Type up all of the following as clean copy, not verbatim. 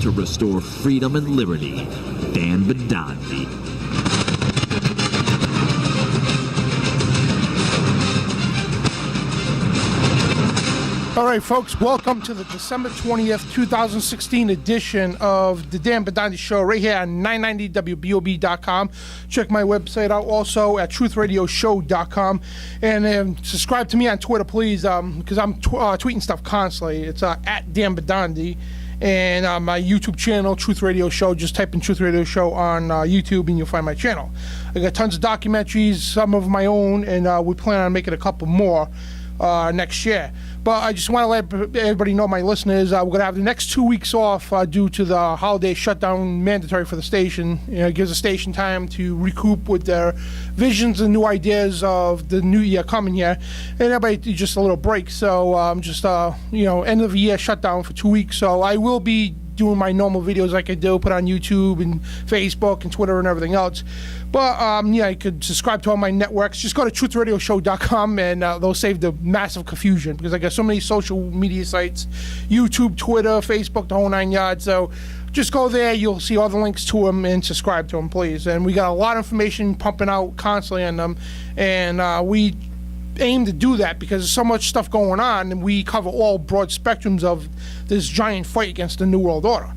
to restore freedom and liberty, Dan Bidondi. All right, folks, welcome to the December 20th, 2016 edition of the Dan Bidondi Show right here on 990wbob.com. Check my website out also at truthradioshow.com. And subscribe to me on Twitter, please, because I'm tweeting stuff constantly. It's at Dan Bidondi. And my YouTube channel, Truth Radio Show, just type in Truth Radio Show on YouTube and you'll find my channel. I got tons of documentaries, some of my own, and we plan on making a couple more next year. But I just want to let everybody know, my listeners, we're going to have the next 2 weeks off due to the holiday shutdown mandatory for the station. It gives the station time to recoup with their visions and new ideas of the new year coming here. And everybody just a little break. So just, end of the year shutdown for 2 weeks. So I will be doing my normal videos like I do, put on YouTube and Facebook and Twitter and everything else. But, you could subscribe to all my networks. Just go to truthradioshow.com and they'll save the massive confusion because I got so many social media sites, YouTube, Twitter, Facebook, the whole 9 yards. So just go there. You'll see all the links to them and subscribe to them, please. And we got a lot of information pumping out constantly on them. And we aim to do that because there's so much stuff going on and we cover all broad spectrums of this giant fight against the New World Order.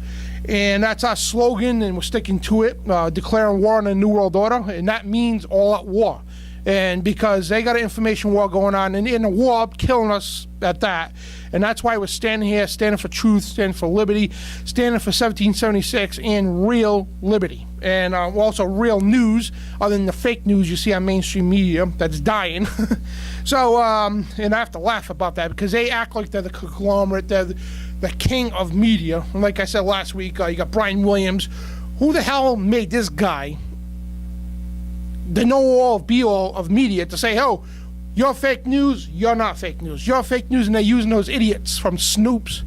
And that's our slogan, and we're sticking to it, declaring war on the New World Order, and that means all out war. And because they got an information war going on, and in a war, killing us at that. And that's why we're standing here, standing for truth, standing for liberty, standing for 1776 and real liberty. And also real news, other than the fake news you see on mainstream media that's dying. So, and I have to laugh about that because they act like they're the conglomerate, they're the king of media. And like I said last week, you got Brian Williams. Who the hell made this guy the know-all, be-all of media to say, oh, you're fake news, you're not fake news. You're fake news, and they're using those idiots from Snopes,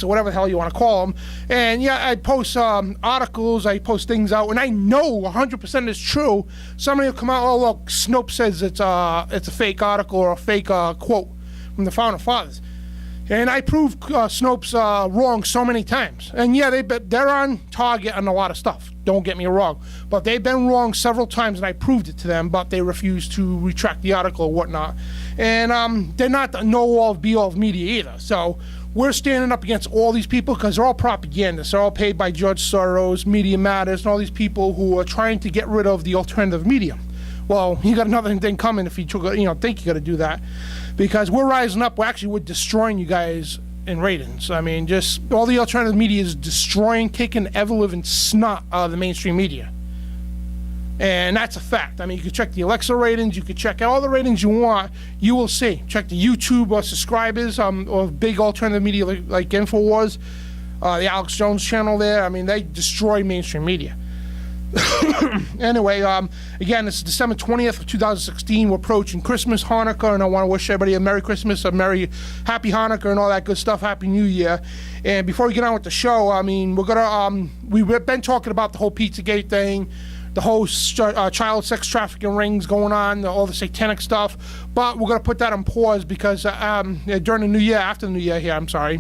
or whatever the hell you want to call them. And yeah, I post articles, I post things out, and I know 100% is true. Somebody will come out, oh, look, Snopes says it's a fake article or a fake quote from the Founding Fathers. And I proved Snopes wrong so many times. And yeah, they're on target on a lot of stuff. Don't get me wrong. But they've been wrong several times, and I proved it to them, but they refused to retract the article or whatnot. And they're not the know-all, be-all of media either. So we're standing up against all these people because they're all propagandists. They're all paid by George Soros, Media Matters, and all these people who are trying to get rid of the alternative media. Well, you got another thing coming if you think you got to do that. Because we're rising up. We're destroying you guys in ratings. I mean, just all the alternative media is destroying, kicking ever-living snot out of the mainstream media. And that's a fact. I mean, you can check the Alexa ratings. You can check all the ratings you want. You will see. Check the YouTube subscribers of big alternative media like InfoWars, the Alex Jones channel there. I mean, they destroy mainstream media. Anyway, again, it's December 20th of 2016. We're approaching Christmas, Hanukkah, and I want to wish everybody a Merry Christmas, a Happy Hanukkah, and all that good stuff. Happy New Year. And before we get on with the show, I mean, we're gonna we've been talking about the whole Pizzagate thing, the whole child sex trafficking rings going on, all the satanic stuff. But we're gonna put that on pause because during the New Year, after the New Year here, we're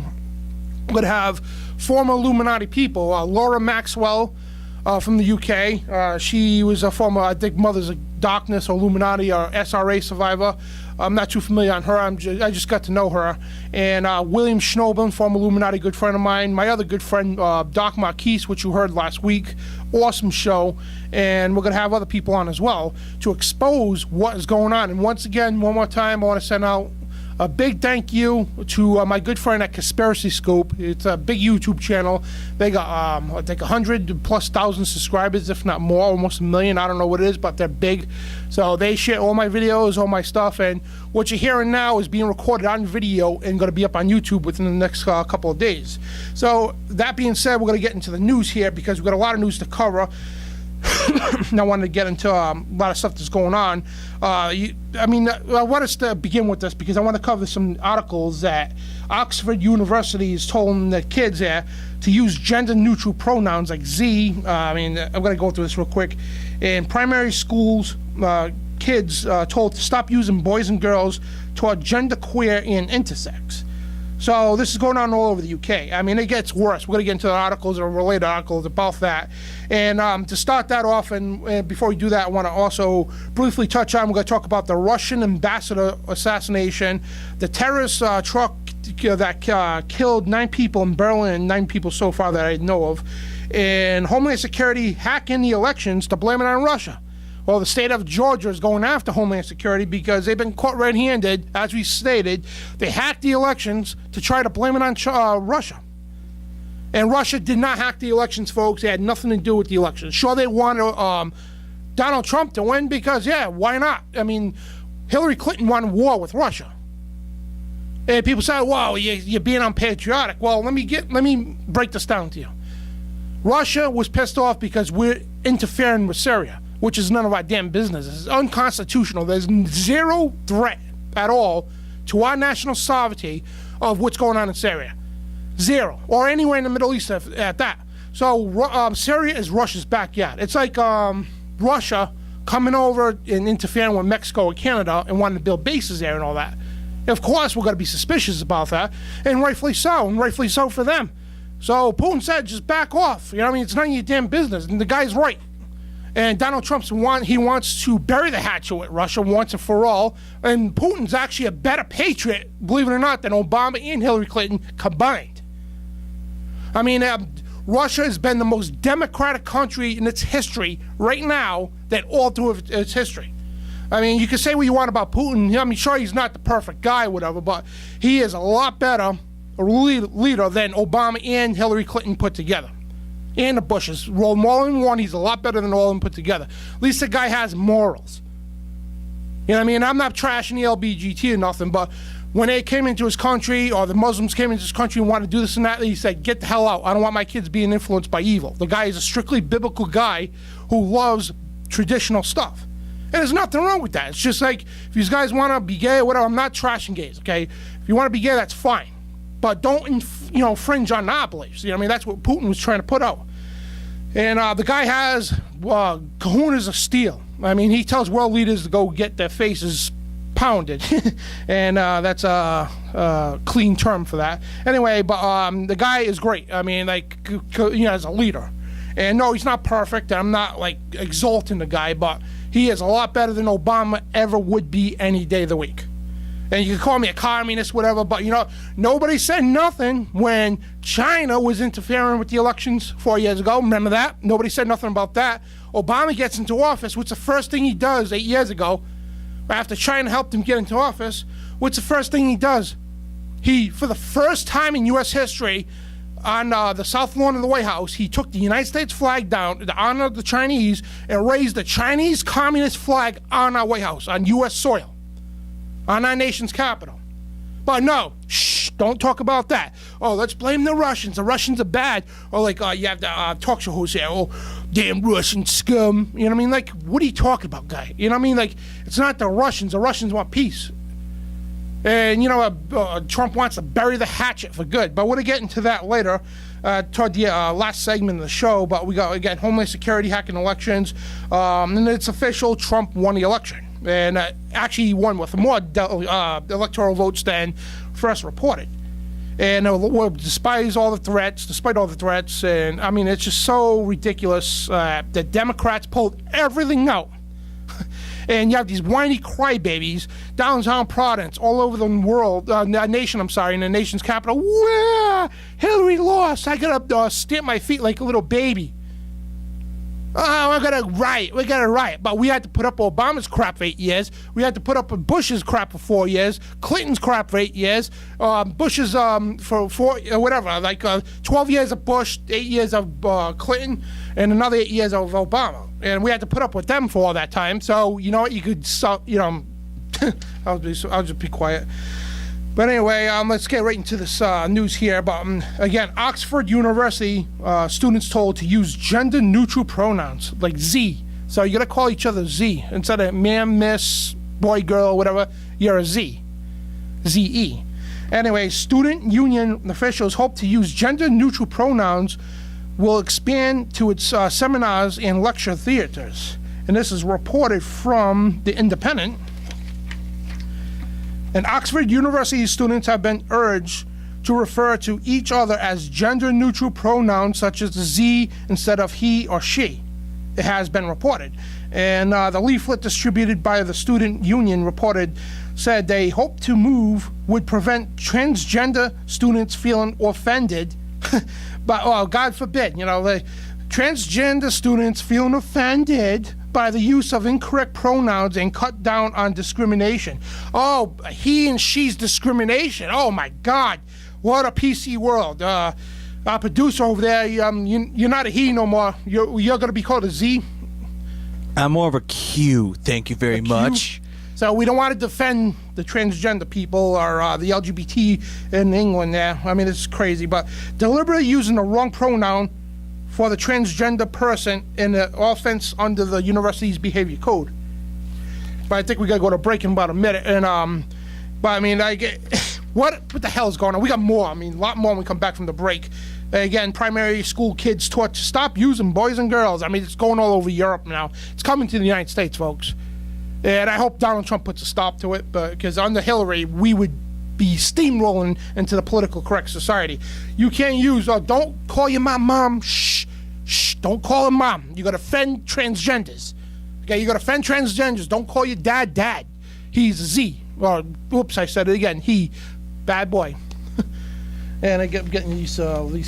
gonna have former Illuminati people, Laura Maxwell. From the UK. She was a former, I think, Mothers of Darkness or Illuminati or SRA survivor. I'm not too familiar on her. I just got to know her. And William Schnobel, former Illuminati good friend of mine. My other good friend, Doc Marquise, which you heard last week. Awesome show. And we're going to have other people on as well to expose what is going on. And once again, one more time, I want to send out a big thank you to my good friend at Conspiracy Scoop. It's a big YouTube channel. They got, I think, 100,000+ subscribers, if not more, almost 1 million. I don't know what it is, but they're big. So they share all my videos, all my stuff. And what you're hearing now is being recorded on video and going to be up on YouTube within the next couple of days. So that being said, we're going to get into the news here because we've got a lot of news to cover. And I wanted to get into a lot of stuff that's going on. I want us to begin with this because I want to cover some articles that Oxford University is telling the kids there to use gender-neutral pronouns like Z. I'm going to go through this real quick. In primary schools, kids told to stop using boys and girls toward genderqueer and intersex. So this is going on all over the UK. I mean, it gets worse. We're going to get into the articles or related articles about that. And to start that off, and before we do that, I want to also briefly touch on, we're going to talk about the Russian ambassador assassination, the terrorist truck that killed 9 people in Berlin, 9 people so far that I know of, and Homeland Security hacking the elections to blame it on Russia. Well, the state of Georgia is going after Homeland Security because they've been caught red-handed, as we stated. They hacked the elections to try to blame it on Russia. And Russia did not hack the elections, folks. They had nothing to do with the elections. Sure, they wanted Donald Trump to win because, yeah, why not? I mean, Hillary Clinton won war with Russia. And people say, "Wow, you're being unpatriotic." Well, let me break this down to you. Russia was pissed off because we're interfering with Syria, which is none of our damn business. It's unconstitutional. There's zero threat at all to our national sovereignty of what's going on in Syria. Zero. Or anywhere in the Middle East at that. So Syria is Russia's backyard. It's like Russia coming over and interfering with Mexico and Canada and wanting to build bases there and all that. Of course, we're going to be suspicious about that, and rightfully so for them. So Putin said, just back off. You know what I mean? It's none of your damn business, and the guy's right. And Donald Trump wants to bury the hatchet with Russia once and for all, and Putin's actually a better patriot, believe it or not, than Obama and Hillary Clinton combined. I mean, Russia has been the most democratic country in its history right now than all through its history. I mean, you can say what you want about Putin. I mean, sure, he's not the perfect guy, whatever, but he is a lot better a leader than Obama and Hillary Clinton put together. And the Bushes. Roll them all in one, he's a lot better than all of them put together. At least the guy has morals. You know what I mean? I'm not trashing the LBGT or nothing, but when they came into his country, or the Muslims came into his country and wanted to do this and that, he said, get the hell out. I don't want my kids being influenced by evil. The guy is a strictly biblical guy who loves traditional stuff. And there's nothing wrong with that. It's just like, if you guys want to be gay or whatever, I'm not trashing gays, okay? If you want to be gay, that's fine. But don't, infringe on our beliefs. You know what I mean? That's what Putin was trying to put out. And the guy has kahunas of steel. I mean, he tells world leaders to go get their faces pounded. And that's a clean term for that. Anyway, but the guy is great. I mean, as a leader. And no, he's not perfect. I'm not, exalting the guy, but he is a lot better than Obama ever would be any day of the week. And you can call me a communist, whatever, but, nobody said nothing when China was interfering with the elections 4 years ago. Remember that? Nobody said nothing about that. Obama gets into office. What's the first thing he does 8 years ago, after China helped him get into office? What's the first thing he does? He, for the first time in U.S. history, on the South Lawn of the White House, he took the United States flag down to honor the Chinese and raised the Chinese Communist flag on our White House, on U.S. soil, on our nation's capital. But no, don't talk about that. Oh, let's blame the Russians. The Russians are bad. Or you have the talk show host here. Oh, damn Russian scum. You know what I mean? What are you talking about, guy? You know what I mean? It's not the Russians. The Russians want peace. And, Trump wants to bury the hatchet for good. But we're going to get into that later toward the last segment of the show. But we got, again, Homeland Security hacking elections. And it's official. Trump won the election. And actually he won with more electoral votes than first reported. And despite all the threats, and, I mean, it's just so ridiculous that Democrats pulled everything out. And you have these whiny crybabies, downtown Providence, all over the world, in the nation's capital. Wah! Hillary lost. I gotta stamp my feet like a little baby. Oh, we're gonna riot. But we had to put up Obama's crap for 8 years. We had to put up Bush's crap for 4 years. Clinton's crap for 8 years. Bush's for 12 years of Bush, 8 years of Clinton, and another 8 years of Obama. And we had to put up with them for all that time. So you know what? You could, I'll just be quiet. But anyway, let's get right into this news here. But again, Oxford University students told to use gender-neutral pronouns like Z. So you got to call each other Z instead of ma'am, miss, boy, girl, whatever. You're a Z, Z-E. Anyway, student union officials hope to use gender-neutral pronouns will expand to its seminars and lecture theaters. And this is reported from The Independent. And Oxford University students have been urged to refer to each other as gender-neutral pronouns such as the Z instead of he or she. It has been reported. And the leaflet distributed by the student union said they hope to move would prevent transgender students feeling offended. But, oh, God forbid, the transgender students feeling offended by the use of incorrect pronouns and cut down on discrimination. Oh, he and she's discrimination. Oh, my God. What a PC world. Our producer over there, you're not a he no more. You're going to be called a Z. I'm more of a Q, thank you very much. So we don't want to defend the transgender people or the LGBT in England there. I mean, it's crazy. But deliberately using the wrong pronoun for the transgender person in the offense under the university's behavior code. But I think we got to go to break in about a minute. And but I mean, what the hell is going on? We got more. I mean, a lot more when we come back from the break. Again, primary school kids taught to stop using boys and girls. I mean, it's going all over Europe now. It's coming to the United States, folks. And I hope Donald Trump puts a stop to it, because under Hillary, we would be steamrolling into the political correct society. You can't use, don't call your mom. Shh, don't call her mom. You got to offend transgenders. Okay, you got to offend transgenders. Don't call your dad. He's a Z. Or, oops, I said it again. He, bad boy. And I'm getting these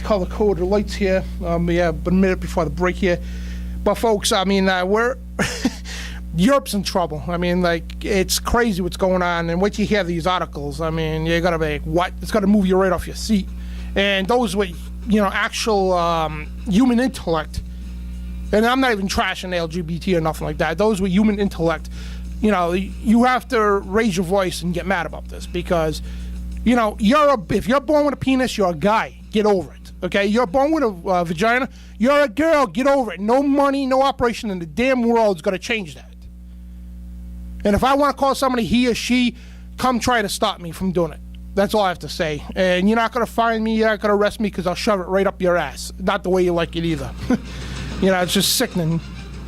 color-coded lights here. Yeah, but a minute before the break here. But folks, I mean, we're Europe's in trouble. I mean, like, it's crazy what's going on. And once you hear these articles, I mean, you're gonna be like, what? It's gonna move you right off your seat. And those with actual human intellect. And I'm not even trashing LGBT or nothing like that. Those with human intellect, you have to raise your voice and get mad about this because. If you're born with a penis, you're a guy. Get over it, okay? You're born with a vagina, you're a girl. Get over it. No money, no operation in the damn world is going to change that. And if I want to call somebody he or she, come try to stop me from doing it. That's all I have to say. And you're not going to find me, you're not going to arrest me because I'll shove it right up your ass. Not the way you like it either. It's just sickening.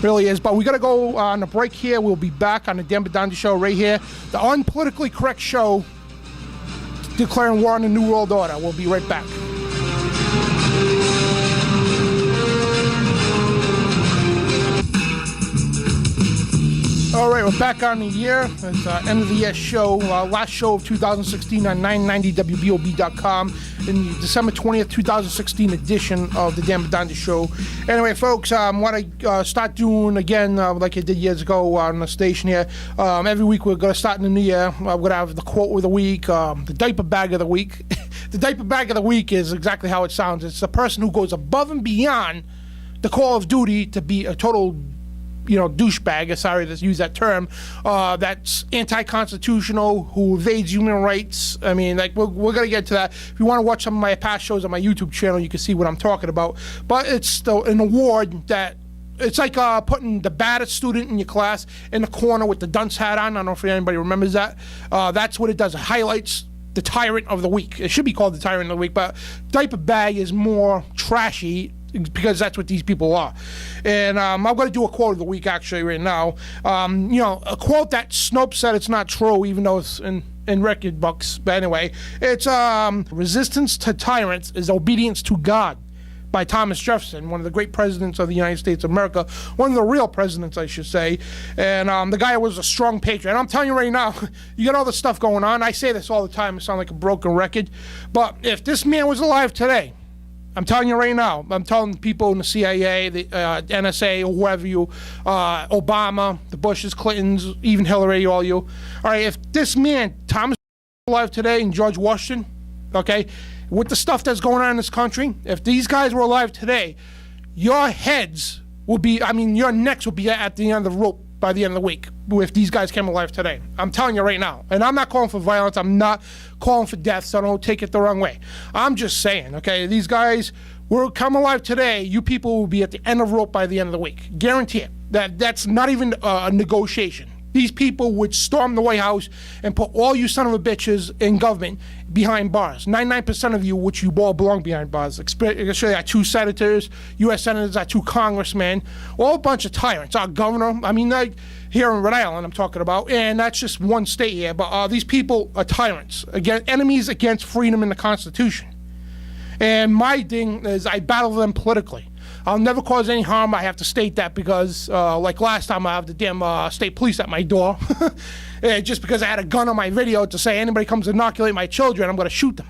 Really is. But we got to go on a break here. We'll be back on the Dan Bidondi Show right here. The unpolitically correct show declaring war on the New World Order. We'll be right back. All right, we're back on the year. It's end of the year show, last show of 2016 on 990WBOB.com in the December 20th, 2016 edition of the Dan Bidondi Show. Anyway, folks, I want to start doing again, like I did years ago on the station here. Every week we're going to start in the new year. We're going to have the quote of the week, the diaper bag of the week. The diaper bag of the week is exactly how it sounds. It's the person who goes above and beyond the call of duty to be a total douchebag, sorry to use that term, that's anti-constitutional, who evades human rights. I mean, like, we're going to get to that. If you want to watch some of my past shows on my YouTube channel, you can see what I'm talking about. But it's still an award that, it's like putting the baddest student in your class in the corner with the dunce hat on. I don't know if anybody remembers that. That's what it does. It highlights the tyrant of the week. It should be called the tyrant of the week, but diaper bag is more trashy, because that's what these people are. And I'm going to do a quote of the week actually right now. A quote that Snopes said it's not true, even though it's in record books. But anyway, it's resistance to tyrants is obedience to God by Thomas Jefferson, one of the great presidents of the United States of America, one of the real presidents, I should say. And the guy was a strong patriot. And I'm telling you right now, you got all this stuff going on. I say this all the time. I sound like a broken record. But if this man was alive today, I'm telling you right now, I'm telling people in the CIA, the NSA, or whoever you, Obama, the Bushes, Clintons, even Hillary, all you. All right, if this man, Thomas, was alive today, and George Washington, okay, with the stuff that's going on in this country, if these guys were alive today, your heads will be, your necks will be at the end of the rope by the end of the week if these guys came alive today. I'm telling you right now. And I'm not calling for violence. I'm not calling for death, so don't take it the wrong way. I'm just saying, okay, these guys will come alive today. You people will be at the end of the rope by the end of the week. Guarantee it. That's not even a negotiation. These people would storm the White House and put all you son of a bitches in government behind bars. 99% of you, which you all belong behind bars. Especially our 2 senators, U.S. senators, our 2 congressmen, all a bunch of tyrants. Our governor, here in Rhode Island, I'm talking about, and that's just one state here. But these people are tyrants, enemies against freedom and the Constitution. And my thing is I battle them politically. I'll never cause any harm. I have to state that because, like last time, I have the damn state police at my door. Just because I had a gun on my video to say anybody comes to inoculate my children, I'm going to shoot them.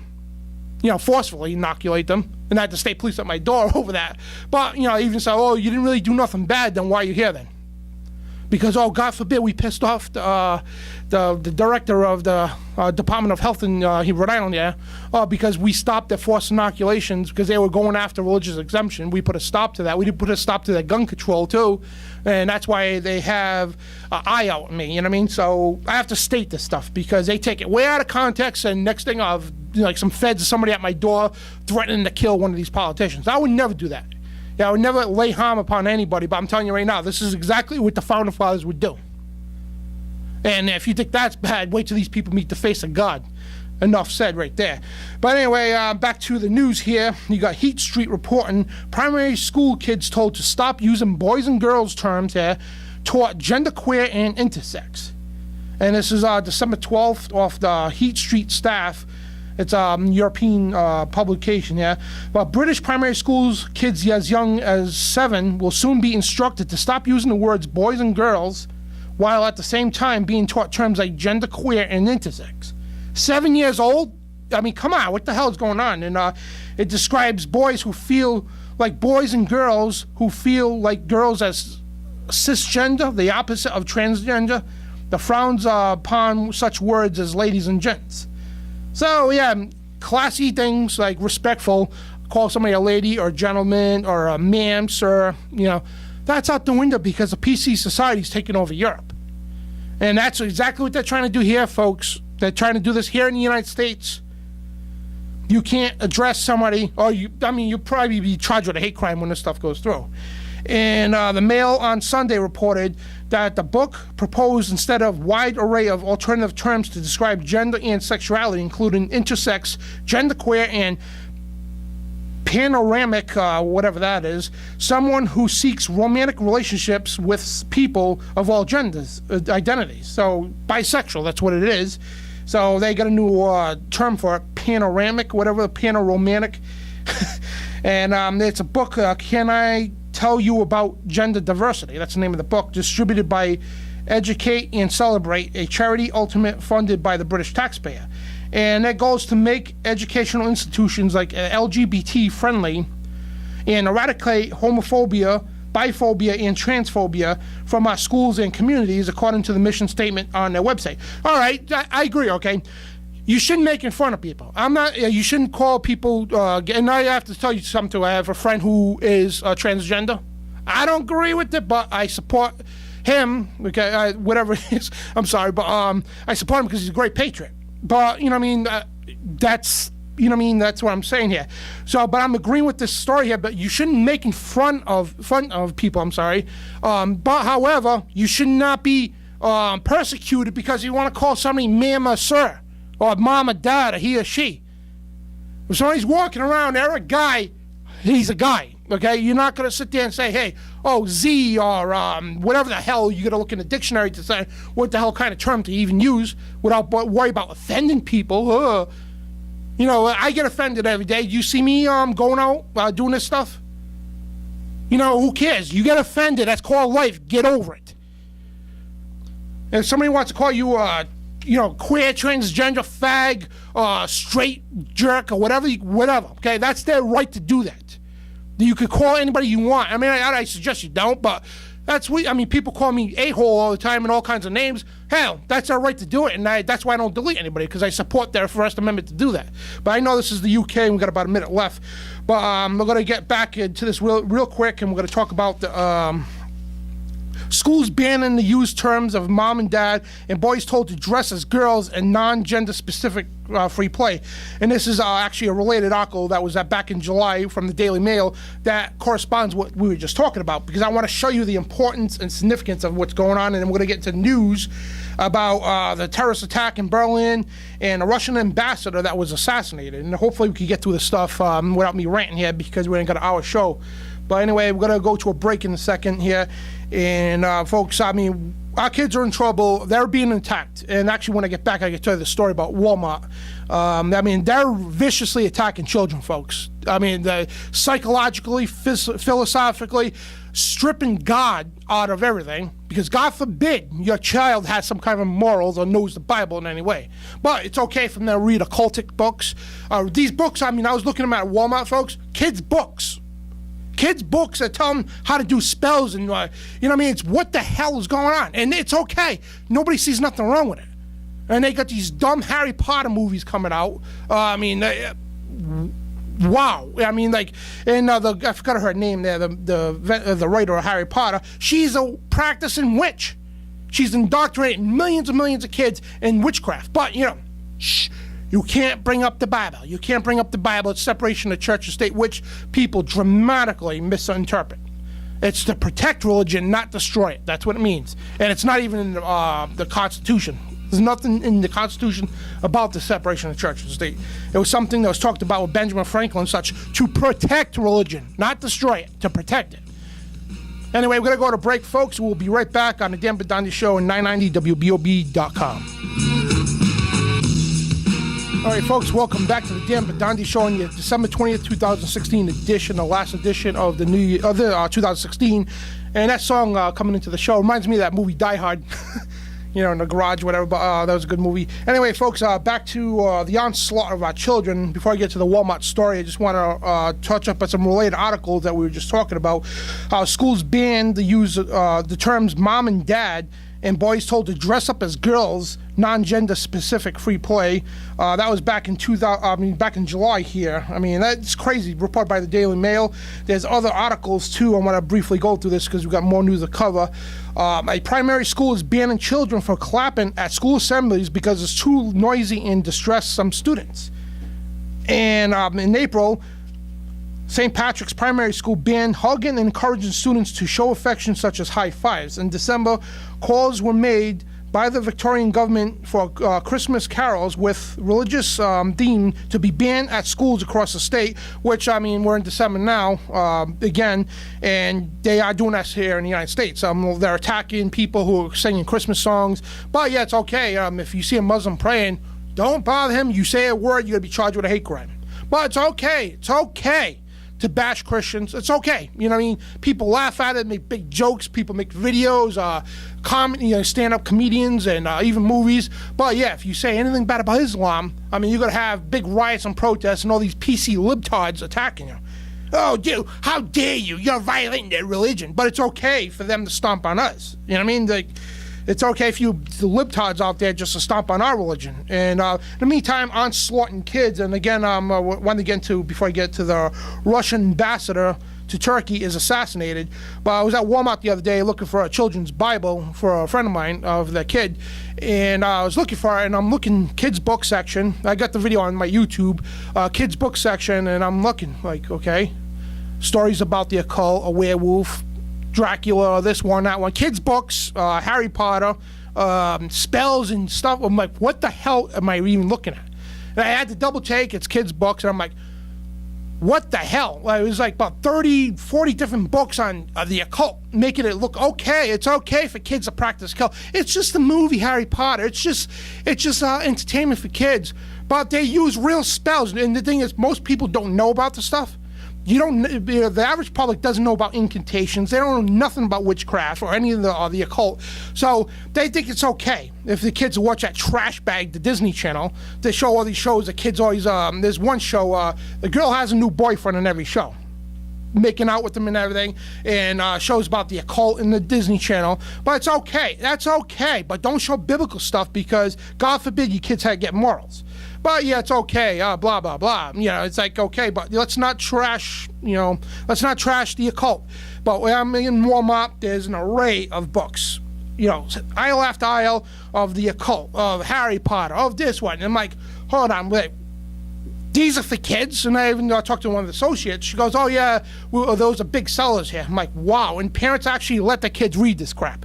Forcefully inoculate them. And I had the state police at my door over that. But, even say, oh, you didn't really do nothing bad, then why are you here then? Because, oh, God forbid, we pissed off the director of the Department of Health in Rhode Island, because we stopped their forced inoculations because they were going after religious exemption. We put a stop to that. We did put a stop to their gun control, too, and that's why they have an eye out on me, you know what I mean? So I have to state this stuff because they take it way out of context, and next thing I've, like some feds or somebody at my door threatening to kill one of these politicians. I would never do that. I would never lay harm upon anybody, but I'm telling you right now, this is exactly what the Founding Fathers would do. And if you think that's bad, wait till these people meet the face of God. Enough said right there. But anyway, back to the news here. You got Heat Street reporting primary school kids told to stop using boys and girls terms here, taught genderqueer and intersex. And this is December 12th off the Heat Street staff. It's a European publication, yeah. But British primary schools kids as young as 7 will soon be instructed to stop using the words boys and girls while at the same time being taught terms like genderqueer and intersex. 7 years old? I mean, come on, what the hell is going on? And it describes boys who feel like boys and girls who feel like girls as cisgender, the opposite of transgender, that frowns upon such words as ladies and gents. So, yeah, classy things like respectful, call somebody a lady or a gentleman or a ma'am, sir, that's out the window because the PC society's taking over Europe. And that's exactly what they're trying to do here, folks. They're trying to do this here in the United States. You can't address somebody, or you'll probably be charged with a hate crime when this stuff goes through. And the Mail on Sunday reported that the book proposed instead of wide array of alternative terms to describe gender and sexuality, including intersex, genderqueer, and panoramic, whatever that is, someone who seeks romantic relationships with people of all genders, identities. So bisexual, that's what it is. So they got a new term for it, panoramic, whatever, panoromantic. And it's a book, Can I Tell You About Gender Diversity? That's the name of the book, distributed by Educate and Celebrate, a charity ultimate funded by the British taxpayer. And their goal is to make educational institutions like LGBT friendly and eradicate homophobia, biphobia, and transphobia from our schools and communities, according to the mission statement on their website. All right, I agree, okay? You shouldn't make in fun of people. You shouldn't call people, and I have to tell you something too. I have a friend who is transgender. I don't agree with it, but I support him, okay, whatever it is. I'm sorry, but I support him because he's a great patriot. But, that's, that's what I'm saying here. So, but I'm agreeing with this story here, but you shouldn't make in fun of people, I'm sorry. But, however, you should not be persecuted because you want to call somebody ma'am or sir, or mom or dad, or he or she. If somebody's walking around there, a guy, he's a guy, okay? You're not going to sit there and say, hey, oh, Z, or whatever the hell, you got to look in the dictionary to say what the hell kind of term to even use without worry about offending people. I get offended every day. You see me going out doing this stuff? Who cares? You get offended. That's called life. Get over it. If somebody wants to call you queer, transgender, fag, straight jerk, or whatever, okay? That's their right to do that. You could call anybody you want. I mean, I suggest you don't, but that's what, people call me a-hole all the time and all kinds of names. Hell, that's their right to do it, and that's why I don't delete anybody, because I support their First Amendment to do that. But I know this is the UK, and we've got about a minute left. But we're going to get back into this real quick, and we're going to talk about the schools banning the use terms of mom and dad, and boys told to dress as girls and non-gender specific free play. And this is actually a related article that was back in July from the Daily Mail that corresponds with what we were just talking about, because I want to show you the importance and significance of what's going on, and then we're going to get into news about the terrorist attack in Berlin and a Russian ambassador that was assassinated. And hopefully we can get through this stuff without me ranting here, because we ain't got an hour show. But anyway, we're going to go to a break in a second here. And folks, I our kids are in trouble. They're being attacked. And actually, when I get back, I can tell you the story about Walmart. I mean, they're viciously attacking children, folks. I mean, psychologically, philosophically, stripping God out of everything, because God forbid your child has some kind of morals or knows the Bible in any way. But it's okay for them to read occultic books. These books, I mean, I was looking at them at Walmart, folks. Kids' books that tell them how to do spells and, you know what I mean? It's what the hell is going on? And it's okay. Nobody sees nothing wrong with it. And they got these dumb Harry Potter movies coming out. Wow. I mean, like, and I forgot her name there, the writer of Harry Potter. She's a practicing witch. She's indoctrinating millions and millions of kids in witchcraft. But, you know, you can't bring up the Bible. You can't bring up the Bible. It's separation of church and state, which people dramatically misinterpret. It's to protect religion, not destroy it. That's what it means. And it's not even in the Constitution. There's nothing in the Constitution about the separation of church and state. It was something that was talked about with Benjamin Franklin and such, to protect religion, not destroy it, to protect it. Anyway, we're going to go to break, folks. We'll be right back on the Dan Bidondi Show and 990WBOB.com. All right, folks, welcome back to the Dan Bidondi Show on your December 20th, 2016 edition, the last edition of the 2016. And that song coming into the show reminds me of that movie Die Hard. You know, in the garage, whatever, but that was a good movie. Anyway, folks, back to the onslaught of our children. Before I get to the Walmart story, I just want to touch up on some related articles that we were just talking about. Schools banned the use the terms mom and dad, and boys told to dress up as girls, non-gender specific free play. That was back in back in July here. I mean, that's crazy. Reported by the Daily Mail. There's other articles too. I want to briefly go through this because we've got more news to cover. A primary school is banning children from clapping at school assemblies because it's too noisy and distress some students. And in April, St. Patrick's Primary School banned hugging and encouraging students to show affection such as high fives. In December, calls were made by the Victorian government for Christmas carols with religious theme to be banned at schools across the state, which, I mean, we're in December now, again, and they are doing that here in the United States. They're attacking people who are singing Christmas songs, but yeah, it's okay. If you see a Muslim praying, don't bother him. You say a word, you're going to be charged with a hate crime. But it's okay. It's okay to bash Christians. It's okay. You know what I mean? People laugh at it, make big jokes. People make videos, stand-up comedians, and even movies. But yeah, if you say anything bad about Islam, I mean, you're going to have big riots and protests and all these PC libtards attacking you. Oh, dude, how dare you? You're violating their religion. But it's okay for them to stomp on us. You know what I mean? It's okay for the libtards out there just to stomp on our religion. And in the meantime, onslaughting kids. And again, one to get into before I get to the Russian ambassador to Turkey is assassinated. But I was at Walmart the other day looking for a children's Bible for a friend of mine, of their kid. And I was looking for it, and I'm looking kids' book section. I got the video on my YouTube, kids' book section, and I'm looking like, okay, stories about the occult, a werewolf, Dracula, this one, that one, kids' books, Harry Potter, spells and stuff. I'm like, what the hell am I even looking at? And I had to double take, it's kids' books, and I'm like, what the hell? It was like about 30, 40 different books on the occult, making it look okay. It's okay for kids to practice occult. It's just the movie Harry Potter. It's just entertainment for kids. But they use real spells, and the thing is, most people don't know about the stuff. The average public doesn't know about incantations. They don't know nothing about witchcraft or any of the occult. So they think it's okay if the kids watch that trash bag, the Disney Channel. They show all these shows. The kids always, there's one show, the girl has a new boyfriend in every show, making out with them and everything, and shows about the occult in the Disney Channel. But it's okay. That's okay. But don't show biblical stuff because, God forbid, you kids get morals. But yeah, it's okay, blah, blah, blah. You know, it's like, okay, but let's not trash the occult. But when I'm in Walmart, there's an array of books. You know, aisle after aisle of the occult, of Harry Potter, of this one. And I'm like, hold on, wait. These are for kids? And I even talked to one of the associates. She goes, oh yeah, those are big sellers here. I'm like, wow. And parents actually let the kids read this crap.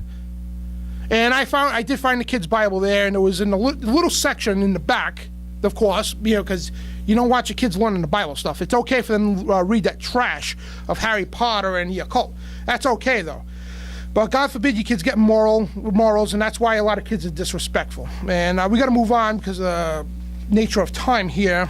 And I did find the kids' Bible there, and it was in a little section in the back, of course, you know, because you don't want your kids learning the Bible stuff. It's okay for them to read that trash of Harry Potter and the occult. That's okay, though. But God forbid you kids get morals, and that's why a lot of kids are disrespectful. And we got to move on because of the nature of time here.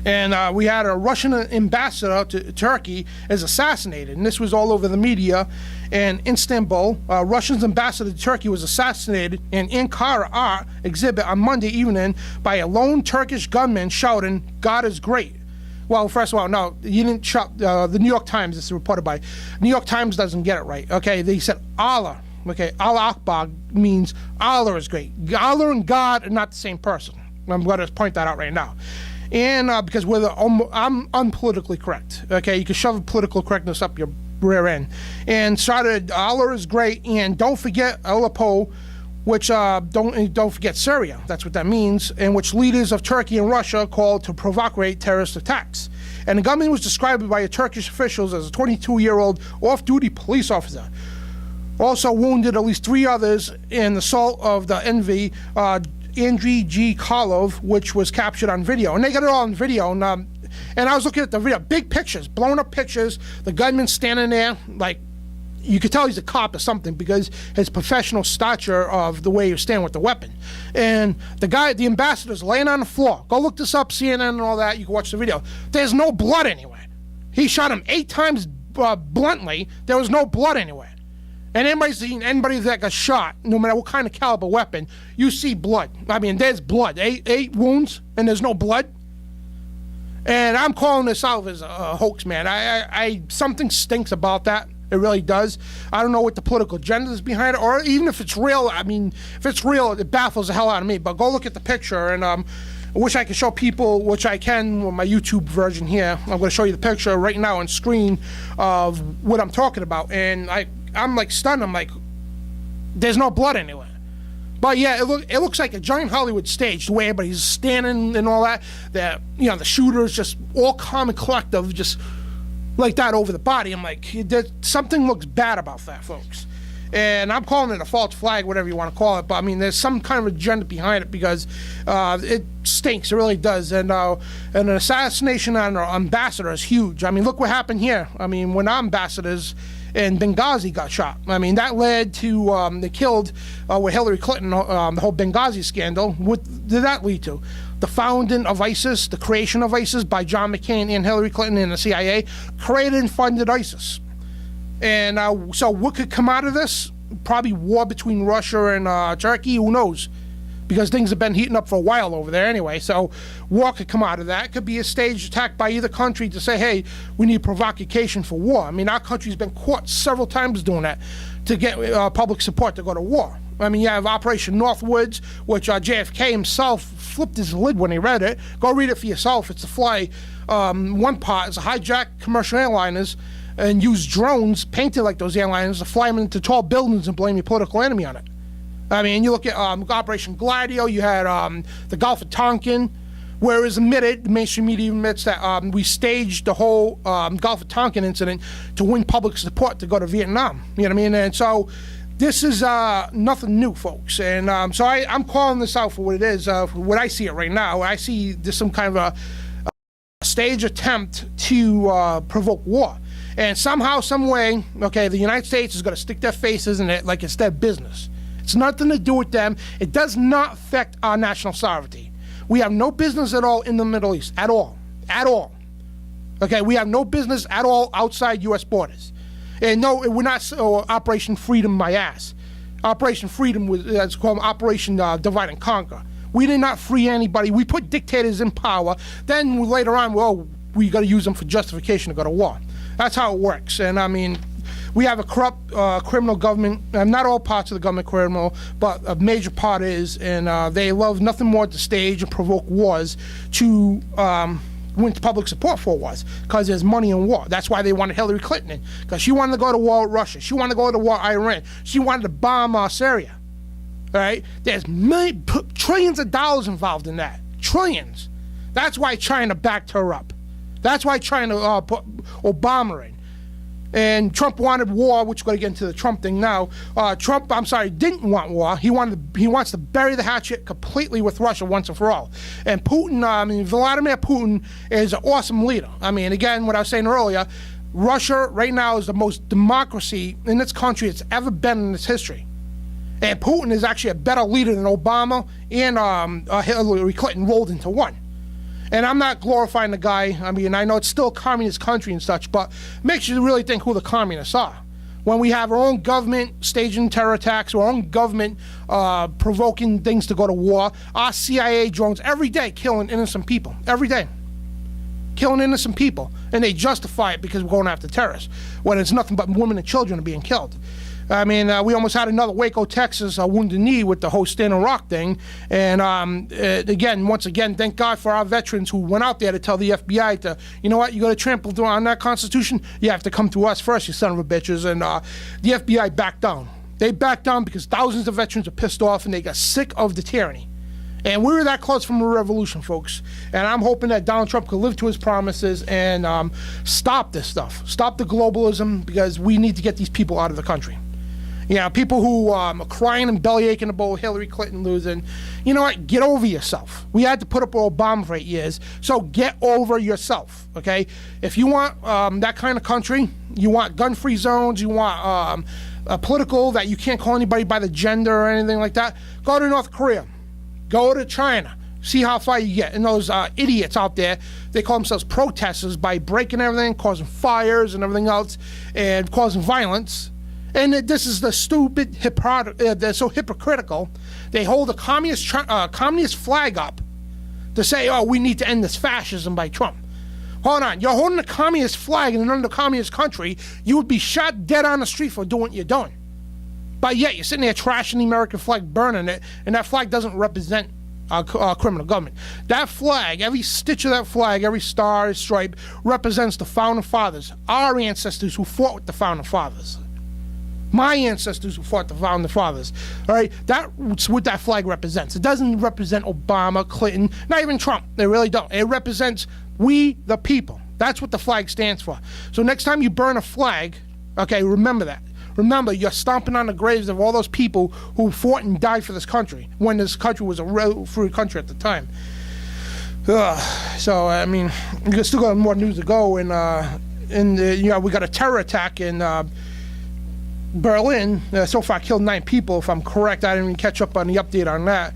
And we had a Russian ambassador to Turkey is assassinated, and this was all over the media. In Istanbul, Russia's ambassador to Turkey was assassinated in Ankara art exhibit on Monday evening by a lone Turkish gunman shouting, "God is great." Well, first of all, no, you didn't shout. The New York Times, this is reported by. New York Times doesn't get it right. Okay, they said Allah. Okay, Allah Akbar means Allah is great. Allah and God are not the same person. I'm going to point that out right now. And because I'm unpolitically correct. Okay, you can shove political correctness up your rear end. And started Allah is great, and don't forget Aleppo, which don't forget Syria. That's what that means. And which leaders of Turkey and Russia called to provocate terrorist attacks. And the gunman was described by Turkish officials as a 22-year-old off-duty police officer. Also wounded at least 3 others in the assault of the Envy, Andriy G. Karlov, which was captured on video. And they got it all on video. And I was looking at the video, big pictures, blown up pictures. The gunman standing there, like, you could tell he's a cop or something because his professional stature of the way he was standing with the weapon. And the ambassador's laying on the floor. Go look this up, CNN and all that. You can watch the video. There's no blood anywhere. He shot him 8 times bluntly. There was no blood anywhere. And anybody that got shot, no matter what kind of caliber weapon, you see blood. I mean, there's blood. 8 wounds, and there's no blood. And I'm calling this out as a hoax, man. Something stinks about that. It really does. I don't know what the political agenda is behind it, or even if it's real. I mean, if it's real, it baffles the hell out of me. But go look at the picture, and I wish I could show people, which I can with my YouTube version here. I'm going to show you the picture right now on screen of what I'm talking about. And I'm like stunned. I'm like, there's no blood anywhere. But yeah, it looks like a giant Hollywood stage, the way everybody's standing and all that. That, you know, the shooters just all calm and collective, just like that over the body. I'm like, something looks bad about that, folks. And I'm calling it a false flag, whatever you want to call it. But I mean, there's some kind of agenda behind it because it stinks. It really does. And an assassination on an ambassador is huge. I mean, look what happened here. I mean, when ambassadors in Benghazi got shot. I mean, that led to, they killed with Hillary Clinton, the whole Benghazi scandal. What did that lead to? The founding of ISIS, the creation of ISIS by John McCain and Hillary Clinton and the CIA, created and funded ISIS. And so what could come out of this? Probably war between Russia and Turkey, who knows? Because things have been heating up for a while over there anyway. So war could come out of that. It could be a staged attack by either country to say, hey, we need provocation for war. I mean, our country's been caught several times doing that to get public support to go to war. I mean, you have Operation Northwoods, which JFK himself flipped his lid when he read it. Go read it for yourself. It's to fly, one part is to hijack commercial airliners and use drones painted like those airliners to fly them into tall buildings and blame your political enemy on it. I mean, you look at Operation Gladio, you had the Gulf of Tonkin, where it was admitted, the mainstream media admits that we staged the whole Gulf of Tonkin incident to win public support to go to Vietnam. You know what I mean? And so this is nothing new, folks. And so I'm calling this out for what it is, for what I see it right now. I see this some kind of a stage attempt to provoke war. And somehow, some way, okay, the United States is going to stick their faces in it like it's their business. It's nothing to do with them. It does not affect our national sovereignty. We have no business at all in the Middle East, at all. At all. Okay, we have no business at all outside U.S. borders. And no, we're not Operation Freedom my ass. Operation Freedom was it's called Operation Divide and Conquer. We did not free anybody. We put dictators in power. Then later on, well, we got to use them for justification to go to war. That's how it works. And I mean, we have a corrupt criminal government. Not all parts of the government criminal, but a major part is, and they love nothing more to stage and provoke wars to win public support for wars, because there's money in war. That's why they wanted Hillary Clinton in, because she wanted to go to war with Russia. She wanted to go to war with Iran. She wanted to bomb Syria. All right? There's trillions of dollars involved in that. Trillions. That's why China backed her up. That's why China put Obama in. And Trump wanted war, which we're going to get into the Trump thing now. Trump, didn't want war. He wants to bury the hatchet completely with Russia once and for all. And Putin, Vladimir Putin is an awesome leader. I mean, again, what I was saying earlier, Russia right now is the most democracy in its country it's ever been in its history. And Putin is actually a better leader than Obama and Hillary Clinton rolled into one. And I'm not glorifying the guy. I mean, I know it's still a communist country and such, but makes you really think who the communists are. When we have our own government staging terror attacks, our own government provoking things to go to war, our CIA drones every day killing innocent people, every day. Killing innocent people, and they justify it because we're going after terrorists, when it's nothing but women and children are being killed. I mean, we almost had another Waco, Texas, Wounded Knee with the whole Standing Rock thing. And once again, thank God for our veterans who went out there to tell the FBI to, you know what, you got to trample on that Constitution, you have to come to us first, you son of a bitches. And the FBI backed down. They backed down because thousands of veterans are pissed off and they got sick of the tyranny. And we were that close from a revolution, folks. And I'm hoping that Donald Trump could live to his promises and stop this stuff. Stop the globalism, because we need to get these people out of the country. You know, people who are crying and belly aching about Hillary Clinton losing, you know what, get over yourself. We had to put up with Obama for 8 years, so get over yourself, okay? If you want that kind of country, you want gun-free zones, you want a political that you can't call anybody by the gender or anything like that, go to North Korea. Go to China. See how far you get. And those idiots out there, they call themselves protesters by breaking everything, causing fires and everything else, and causing violence. And this is the stupid, they're so hypocritical. They hold a communist flag up to say, oh, we need to end this fascism by Trump. Hold on. You're holding a communist flag in another communist country. You would be shot dead on the street for doing what you're doing. But yet, you're sitting there trashing the American flag, burning it, and that flag doesn't represent our criminal government. That flag, every stitch of that flag, every star, stripe, represents the Founding Fathers, our ancestors who fought with the Founding Fathers. My ancestors who fought the Founding Fathers. All right? That's what that flag represents. It doesn't represent Obama, Clinton, not even Trump. They really don't. It represents we, the people. That's what the flag stands for. So next time you burn a flag, okay, remember that. Remember, you're stomping on the graves of all those people who fought and died for this country when this country was a real free country at the time. So, I mean, we still got more news to go. And we got a terror attack in Berlin. So far, killed 9 people, if I'm correct. I didn't even catch up on the update on that.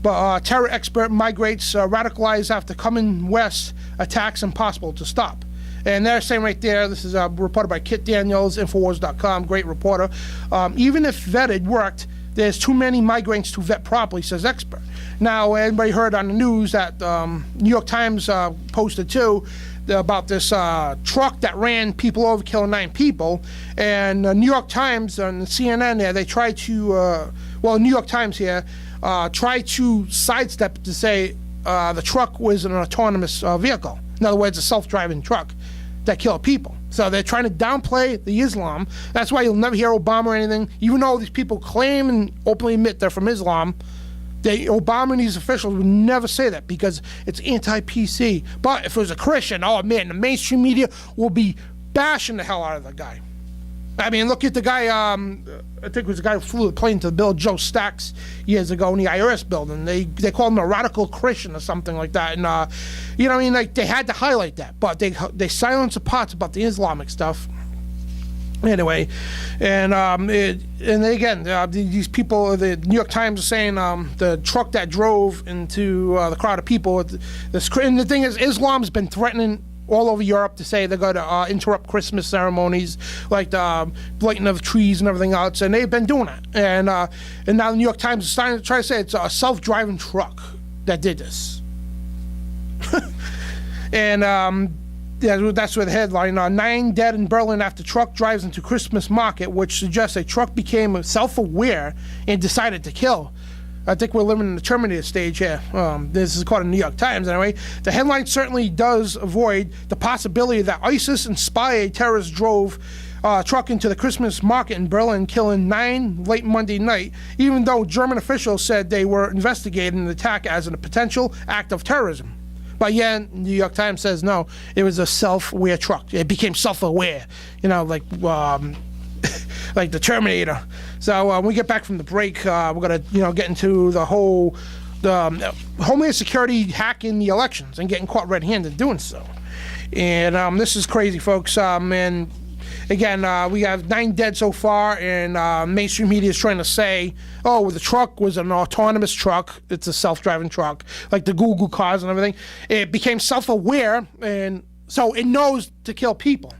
But terror expert migrates radicalized after coming west, attacks impossible to stop. And they're saying right there, this is reported by Kit Daniels, Infowars.com, great reporter. Even if vetted worked, there's too many migrants to vet properly, says expert. Now, everybody heard on the news that New York Times posted too about this truck that ran people over, killing 9 people. And New York Times and CNN there, they tried to, New York Times here, tried to sidestep to say the truck was an autonomous vehicle. In other words, a self-driving truck that killed people. So they're trying to downplay the Islam. That's why you'll never hear Obama or anything. Even though these people claim and openly admit they're from Islam, Obama and these officials would never say that because it's anti-PC. But if it was a Christian, oh man, the mainstream media will be bashing the hell out of the guy. I mean, look at the guy, I think it was the guy who flew the plane to Bill Joe Stacks years ago in the IRS building. They called him a radical Christian or something like that. And, you know what I mean? Like, they had to highlight that. But they silenced the parts about the Islamic stuff. Anyway, and again, these people, the New York Times is saying the truck that drove into the crowd of people, and the thing is, Islam's been threatening all over Europe to say they're going to interrupt Christmas ceremonies, like the lighting of trees and everything else, and they've been doing that. And now the New York Times is starting to try to say it's a self-driving truck that did this. And that's where the headline, 9 dead in Berlin after truck drives into Christmas market, which suggests a truck became self-aware and decided to kill. I think we're living in the Terminator stage here. This is according to New York Times anyway. The headline certainly does avoid the possibility that ISIS-inspired terrorists drove a truck into the Christmas market in Berlin, killing 9 late Monday night, even though German officials said they were investigating the attack as a potential act of terrorism. But yeah, New York Times says no, it was a self-aware truck. It became self-aware, like like the Terminator. So when we get back from the break, we're gonna get into the whole Homeland Security hacking the elections and getting caught red-handed doing so. And this is crazy, folks. And again, we have 9 dead so far, and mainstream media is trying to say, oh, the truck was an autonomous truck. It's a self-driving truck, like the Google cars and everything. It became self-aware, and so it knows to kill people.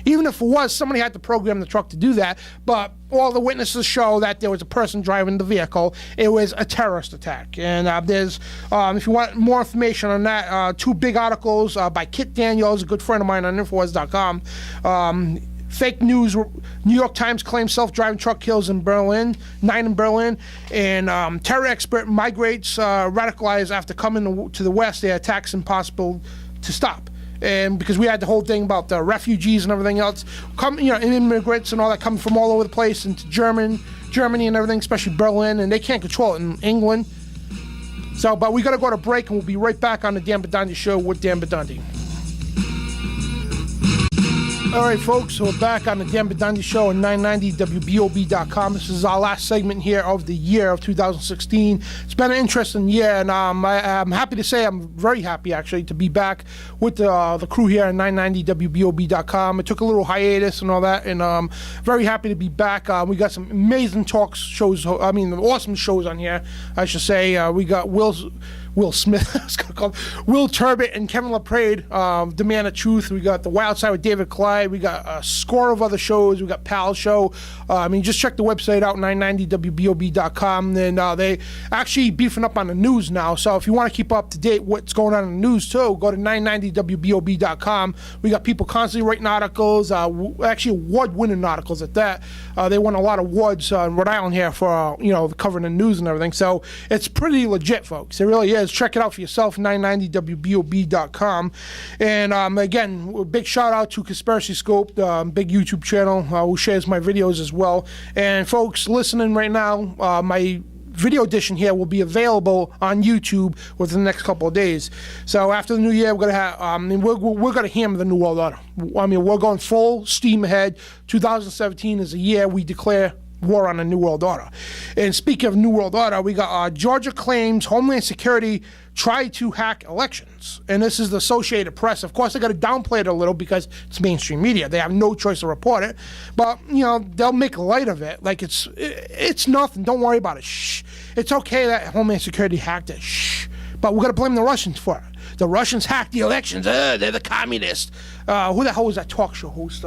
Even if it was, somebody had to program the truck to do that, but all the witnesses show that there was a person driving the vehicle. It was a terrorist attack. And there's, if you want more information on that, 2 big articles by Kit Daniels, a good friend of mine on Infowars.com. Fake news, New York Times claims self-driving truck kills in Berlin, 9 in Berlin, and terror expert migrates radicalized after coming to the West. Their attacks impossible to stop. And because we had the whole thing about the refugees and everything else, immigrants and all that coming from all over the place into Germany and everything, especially Berlin, and they can't control it in England. So, but we got to go to break, and we'll be right back on the Dan Bidondi Show with Dan Bidondi. All right, folks, so we're back on the Dan Bidondi Show on 990WBOB.com. This is our last segment here of the year of 2016. It's been an interesting year, and I'm happy to say, I'm very happy, actually, to be back with the crew here on 990WBOB.com. It took a little hiatus and all that, and very happy to be back. We got some amazing awesome shows on here, I should say. We got Will Smith, I was going to call him, Will Turbot and Kevin LaPrade, Demand of Truth. We got The Wild Side with David Clyde. We got a score of other shows. We got Pal's Show. Just check the website out, 990WBOB.com. And they actually beefing up on the news now. So if you want to keep up to date what's going on in the news too, go to 990WBOB.com. We got people constantly writing articles, actually award-winning articles at that. They won a lot of awards in Rhode Island here for, covering the news and everything. So it's pretty legit, folks. It really is. Check it out for yourself, 990WBOB.com. And again, a big shout out to Conspiracy Scope, the big YouTube channel who shares my videos as well. And folks listening right now, my video edition here will be available on YouTube within the next couple of days. So after the new year, we're gonna have we're gonna hammer the New World Order. We're going full steam ahead. 2017 is a year we declare war on the New World Order. And speaking of New World Order, we got Georgia claims Homeland Security tried to hack elections. And this is the Associated Press. Of course, they got to downplay it a little because it's mainstream media. They have no choice to report it. But, they'll make light of it. Like it's nothing. Don't worry about it. Shh. It's okay that Homeland Security hacked it. Shh. But we're going to blame the Russians for it. The Russians hacked the elections. They're the communists. Who the hell was that talk show host?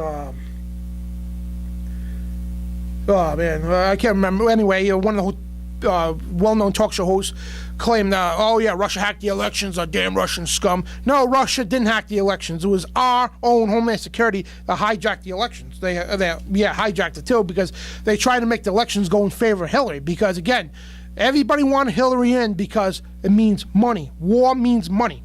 Oh, man, I can't remember. Anyway, one of the well-known talk show hosts claimed, Russia hacked the elections, damn Russian scum. No, Russia didn't hack the elections. It was our own Homeland Security that hijacked the elections. They hijacked it too because they tried to make the elections go in favor of Hillary because, again, everybody wanted Hillary in because it means money. War means money.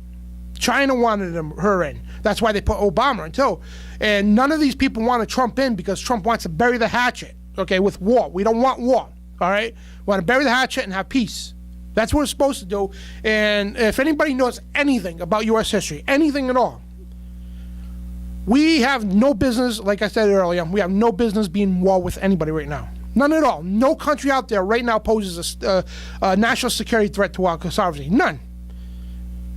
China wanted her in. That's why they put Obama in too. And none of these people wanted Trump in because Trump wants to bury the hatchet. Okay, with war. We don't want war, all right? We want to bury the hatchet and have peace. That's what we're supposed to do. And if anybody knows anything about U.S. history, anything at all, we have no business, like I said earlier, we have no business being in war with anybody right now. None at all. No country out there right now poses a national security threat to our sovereignty. None.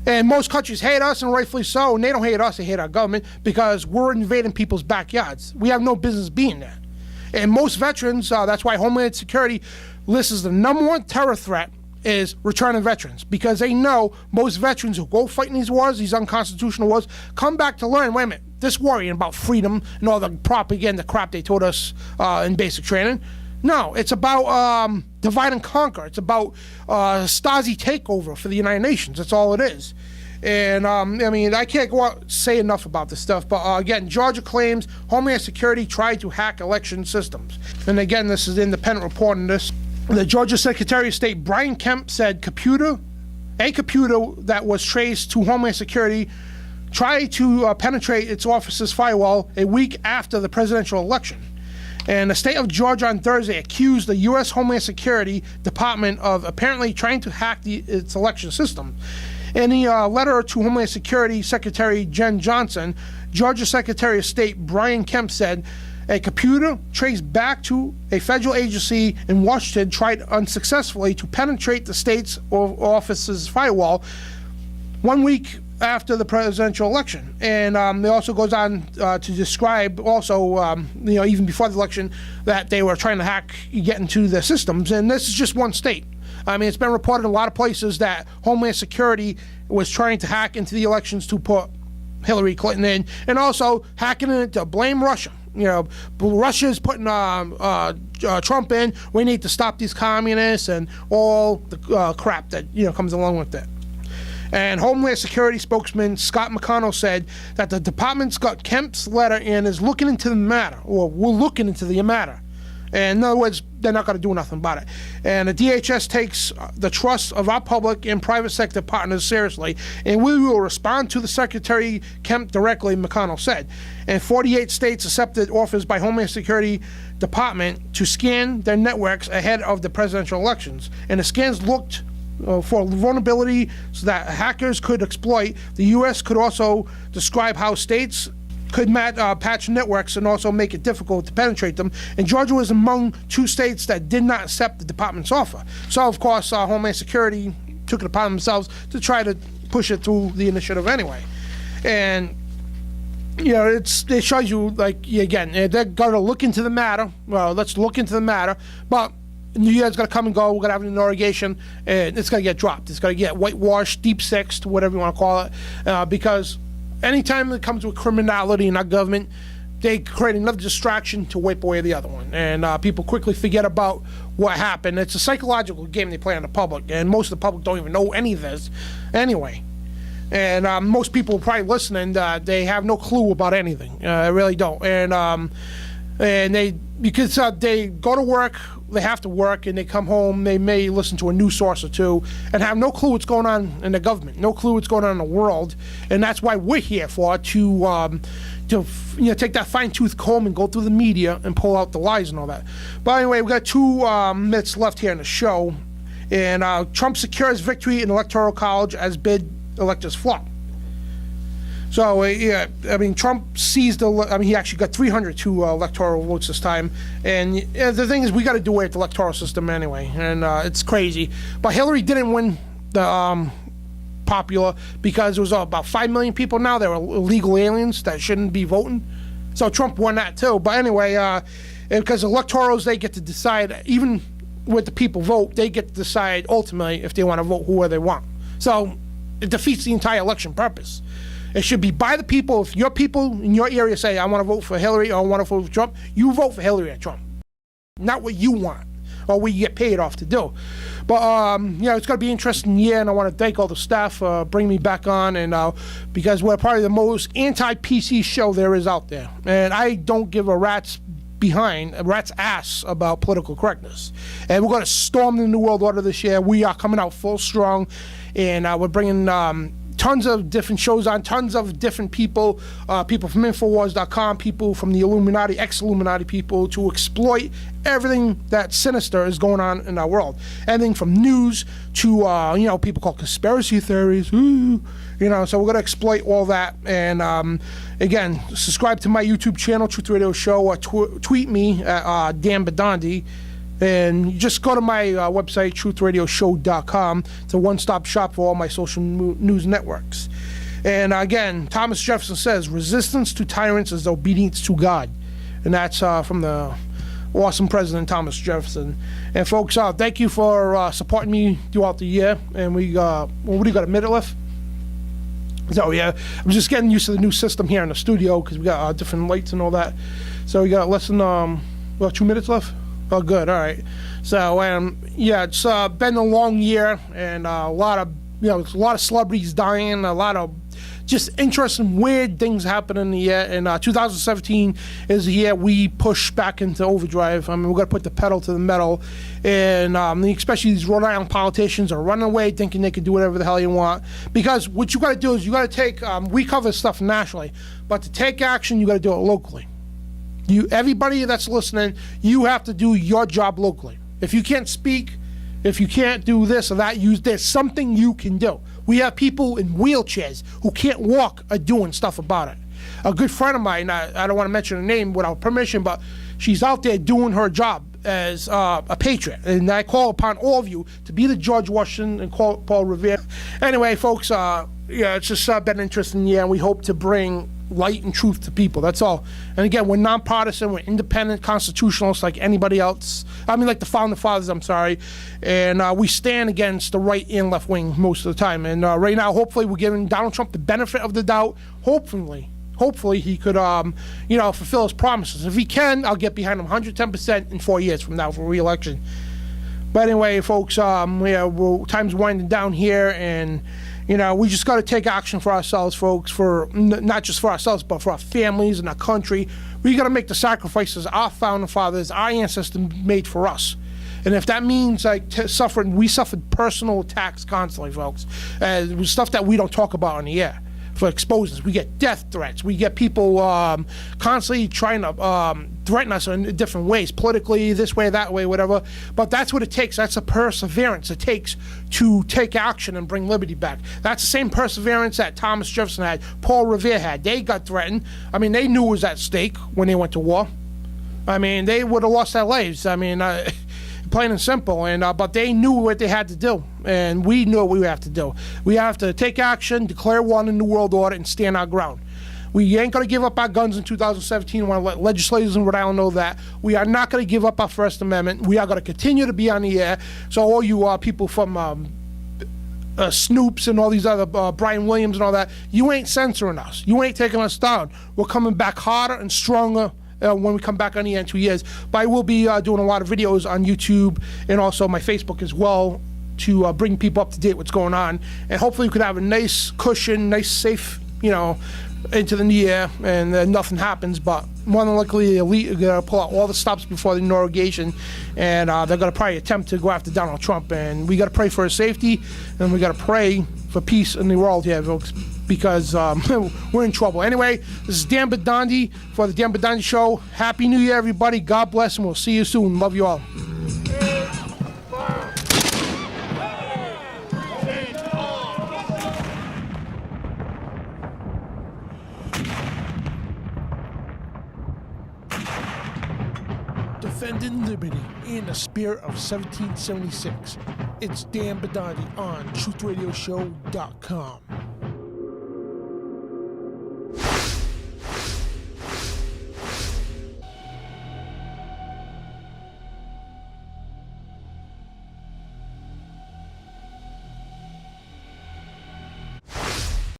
And most countries hate us, and rightfully so. And they don't hate us, they hate our government because we're invading people's backyards. We have no business being there. And most veterans, that's why Homeland Security lists the number one terror threat is returning veterans because they know most veterans who go fight in these wars, these unconstitutional wars, come back to learn, wait a minute, this worrying about freedom and all the propaganda crap they told us in basic training. No, it's about divide and conquer. It's about Stasi takeover for the United Nations. That's all it is. And, I can't go out and say enough about this stuff. But, again, Georgia claims Homeland Security tried to hack election systems. And, again, this is independent reporting this. The Georgia Secretary of State, Brian Kemp, said a computer that was traced to Homeland Security tried to penetrate its office's firewall a week after the presidential election. And the state of Georgia on Thursday accused the U.S. Homeland Security Department of apparently trying to hack its election system. In a letter to Homeland Security Secretary Jen Johnson, Georgia Secretary of State Brian Kemp said a computer traced back to a federal agency in Washington tried unsuccessfully to penetrate the state's office's firewall 1 week after the presidential election. And it also goes on to describe also, even before the election, that they were trying to get into the systems. And this is just one state. I mean, it's been reported in a lot of places that Homeland Security was trying to hack into the elections to put Hillary Clinton in, and also hacking it to blame Russia. Russia's putting Trump in. We need to stop these communists and all the crap that comes along with that. And Homeland Security spokesman Scott McConnell said that the department's got Kemp's letter and is looking into the matter, or we're looking into the matter. And in other words, they're not going to do nothing about it. And the DHS takes the trust of our public and private sector partners seriously, and we will respond to the Secretary Kemp directly, McConnell said. And 48 states accepted offers by Homeland Security Department to scan their networks ahead of the presidential elections. And the scans looked for vulnerability so that hackers could exploit. The U.S. could also describe how states could patch networks and also make it difficult to penetrate them. And Georgia was among 2 states that did not accept the department's offer. So, of course, Homeland Security took it upon themselves to try to push it through the initiative anyway. And, it shows you, again, they're going to look into the matter. Well, let's look into the matter. But New Year's going to come and go. We're going to have an inauguration, and it's going to get dropped. It's going to get whitewashed, deep sixed, whatever you want to call it, because anytime it comes with criminality in our government, they create another distraction to wipe away the other one. And people quickly forget about what happened. It's a psychological game they play on the public, and most of the public don't even know any of this anyway. And most people probably listening, they have no clue about anything. They really don't. And because they go to work, they have to work, and they come home, they may listen to a news source or two and have no clue what's going on in the government, no clue what's going on in the world. And that's why we're here for, to take that fine-tooth comb and go through the media and pull out the lies and all that. But anyway, we've got 2 minutes left here in the show. And Trump secures victory in Electoral College as bid electors flop. So, Trump seized he actually got 302 electoral votes this time. And the thing is, we got to do away with the electoral system anyway. And it's crazy. But Hillary didn't win the popular because there was about 5 million people now that were illegal aliens that shouldn't be voting. So Trump won that too. But anyway, because electorals, they get to decide, even with the people vote, they get to decide ultimately if they want to vote whoever they want. So it defeats the entire election purpose. It should be by the people. If your people in your area say, I want to vote for Hillary or I want to vote for Trump, you vote for Hillary or Trump. Not what you want or what you get paid off to do. But, it's going to be an interesting year, and I want to thank all the staff for bringing me back on, and because we're probably the most anti-PC show there is out there. And I don't give a rat's ass about political correctness. And we're going to storm the New World Order this year. We are coming out full strong, and we're bringing tons of different shows on, tons of different people, people from Infowars.com, people from the Illuminati, ex-Illuminati people, to exploit everything that sinister is going on in our world. Everything from news to, people call conspiracy theories, so we're going to exploit all that. And again, subscribe to my YouTube channel, Truth Radio Show, or tweet me at Dan Bidondi. And you just go to my website, truthradioshow.com. It's a one-stop shop for all my social news networks. And again, Thomas Jefferson says, resistance to tyrants is obedience to God. And that's from the awesome President Thomas Jefferson. And folks, thank you for supporting me throughout the year. And what do you got, a minute left? So yeah, I'm just getting used to the new system here in the studio because we got different lights and all that. So we got less than 2 minutes left. Oh, good. All right. So, it's been a long year, and a lot of celebrities dying, a lot of just interesting, weird things happen in the year. And 2017 is the year we push back into overdrive. I mean, we're going to put the pedal to the metal. And especially these Rhode Island politicians are running away thinking they can do whatever the hell you want. Because what you got to do is you got to take, we cover stuff nationally, but to take action, you got to do it locally. Everybody that's listening, you have to do your job locally. If you can't speak, if you can't do this or that, there's something you can do. We have people in wheelchairs who can't walk are doing stuff about it. A good friend of mine, I don't want to mention her name without permission, but she's out there doing her job as a patriot. And I call upon all of you to be the George Washington and Paul Revere. Anyway, folks, yeah, it's just been an interesting year, and we hope to bring light and truth to people. That's all. And again, we're nonpartisan, we're independent constitutionalists like anybody else. I mean, like the founding fathers, I'm sorry. And we stand against the right and left wing most of the time. And right now, hopefully, we're giving Donald Trump the benefit of the doubt. Hopefully he could, fulfill his promises. If he can, I'll get behind him 110% in 4 years from now for re-election. But anyway, folks, time's winding down here, and we just got to take action for ourselves, folks, for not just for ourselves, but for our families and our country. We got to make the sacrifices our founding fathers, our ancestors made for us. And if that means we suffered personal attacks constantly, folks, stuff that we don't talk about on the air. For exposing us. We get death threats. We get people constantly trying to threaten us in different ways, politically, this way, that way, whatever. But that's what it takes. That's the perseverance it takes to take action and bring liberty back. That's the same perseverance that Thomas Jefferson had, Paul Revere had. They got threatened. I mean, they knew it was at stake when they went to war. I mean, they would have lost their lives. I mean, plain and simple. And but they knew what they had to do, and we knew what we have to do. We have to take action, declare war on the New World Order, and stand our ground. We ain't going to give up our guns in 2017. I want to let legislators in Rhode Island know that. We are not going to give up our First Amendment. We are going to continue to be on the air. So all you people from Snoops and all these other Brian Williams and all that, you ain't censoring us. You ain't taking us down. We're coming back harder and stronger when we come back on the air in 2 years. But I will be doing a lot of videos on YouTube and also my Facebook as well to bring people up to date what's going on. And hopefully we could have a nice cushion, nice safe, into the new year, and nothing happens. But more than likely, the elite are going to pull out all the stops before the inauguration, and they're going to probably attempt to go after Donald Trump. And we got to pray for his safety, and we got to pray for peace in the world here, folks, because we're in trouble. Anyway, this is Dan Bidondi for the Dan Bidondi Show. Happy New Year, everybody. God bless, and we'll see you soon. Love you all. Defending liberty in the spirit of 1776. It's Dan Bidondi on TruthRadioShow.com.